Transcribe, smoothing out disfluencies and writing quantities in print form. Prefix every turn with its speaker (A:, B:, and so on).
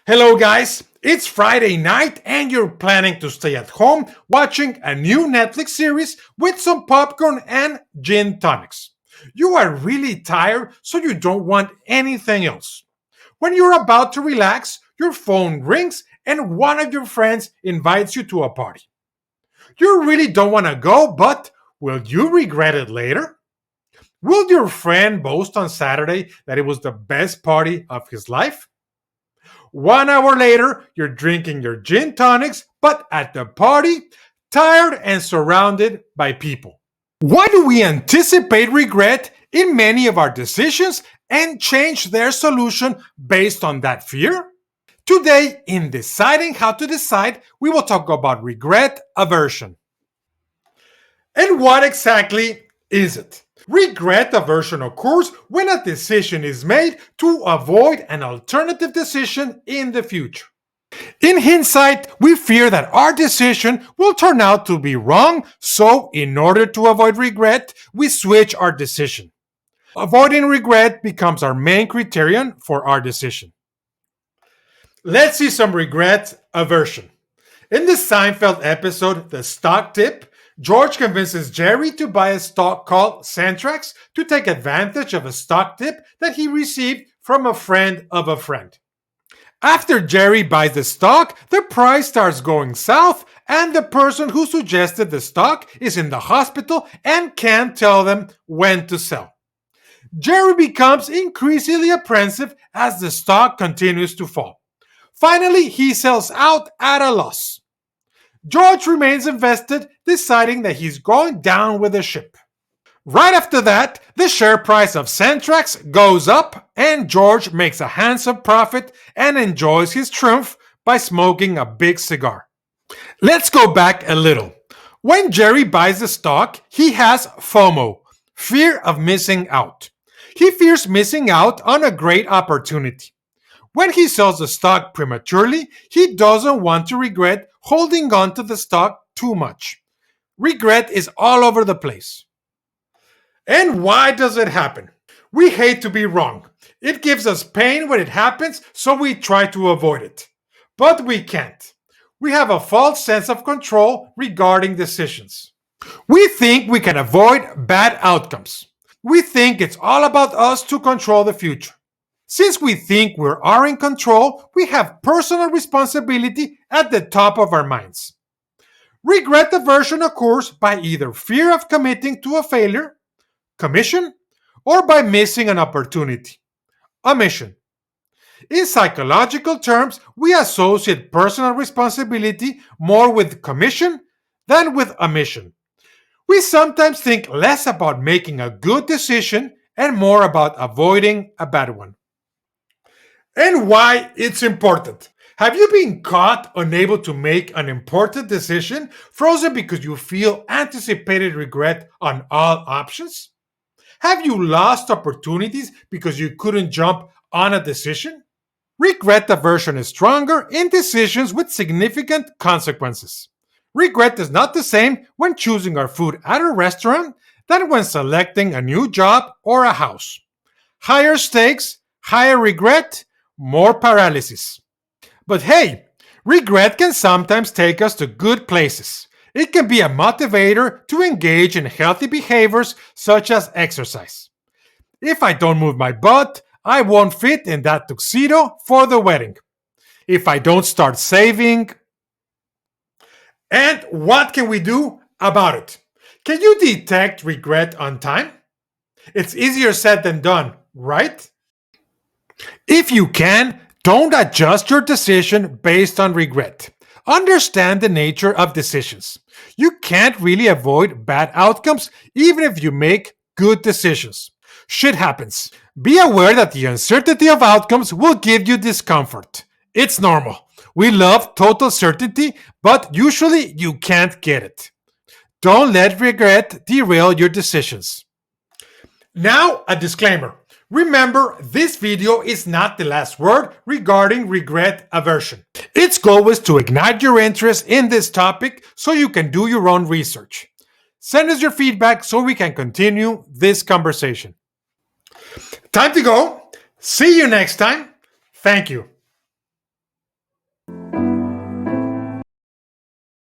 A: Hello, guys. It's Friday night, and you're planning to stay at home watching a new Netflix series with some popcorn and gin tonics. You are really tired, so you don't want anything else. When you're about to relax, your phone rings and one of your friends invites you to a party. You really don't want to go, but will you regret it later? Will your friend boast on Saturday that it was the best party of his life? 1 hour later, you're drinking your gin tonics, but at the party, tired and surrounded by people. Why do we anticipate regret in many of our decisions and change their solution based on that fear? Today, in Deciding How to Decide, we will talk about regret aversion. And what exactly is it? Regret aversion occurs when a decision is made to avoid an alternative decision in the future. In hindsight, we fear that our decision will turn out to be wrong, so in order to avoid regret, we switch our decision. Avoiding regret becomes our main criterion for our decision. Let's see some regret aversion. In the Seinfeld episode, The Stock Tip, George convinces Jerry to buy a stock called Centrax to take advantage of a stock tip that he received from a friend of a friend. After Jerry buys the stock, the price starts going south, and the person who suggested the stock is in the hospital and can't tell them when to sell. Jerry becomes increasingly apprehensive as the stock continues to fall. Finally, he sells out at a loss. George remains invested, deciding that he's going down with the ship. Right after that, the share price of Centrax goes up, and George makes a handsome profit and enjoys his triumph by smoking a big cigar. Let's go back a little. When Jerry buys the stock, he has FOMO, fear of missing out. He fears missing out on a great opportunity. When he sells the stock prematurely, he doesn't want to regret holding on to the stock too much. Regret is all over the place. And why does it happen? We hate to be wrong. It gives us pain when it happens, so we try to avoid it. But we can't. We have a false sense of control regarding decisions. We think we can avoid bad outcomes. We think it's all about us to control the future. Since we think we are in control, we have personal responsibility at the top of our minds. Regret aversion occurs by either fear of committing to a failure, commission, or by missing an opportunity, omission. In psychological terms, we associate personal responsibility more with commission than with omission. We sometimes think less about making a good decision and more about avoiding a bad one. And why it's important. Have you been caught unable to make an important decision, frozen because you feel anticipated regret on all options? Have you lost opportunities because you couldn't jump on a decision? Regret aversion is stronger in decisions with significant consequences. Regret is not the same when choosing our food at a restaurant than when selecting a new job or a house. Higher stakes, higher regret, more paralysis. But hey, regret can sometimes take us to good places. It can be a motivator to engage in healthy behaviors such as exercise. If I don't move my butt, I won't fit in that tuxedo for the wedding. If I don't start saving. And what can we do about it? Can you detect regret on time? It's easier said than done, right? If you can, don't adjust your decision based on regret. Understand the nature of decisions. You can't really avoid bad outcomes even if you make good decisions. Shit happens. Be aware that the uncertainty of outcomes will give you discomfort. It's normal. We love total certainty, but usually you can't get it. Don't let regret derail your decisions. Now, a disclaimer. Remember, this video is not the last word regarding regret aversion. Its goal is to ignite your interest in this topic so you can do your own research. Send us your feedback so we can continue this conversation. Time to go. See you next time. Thank you.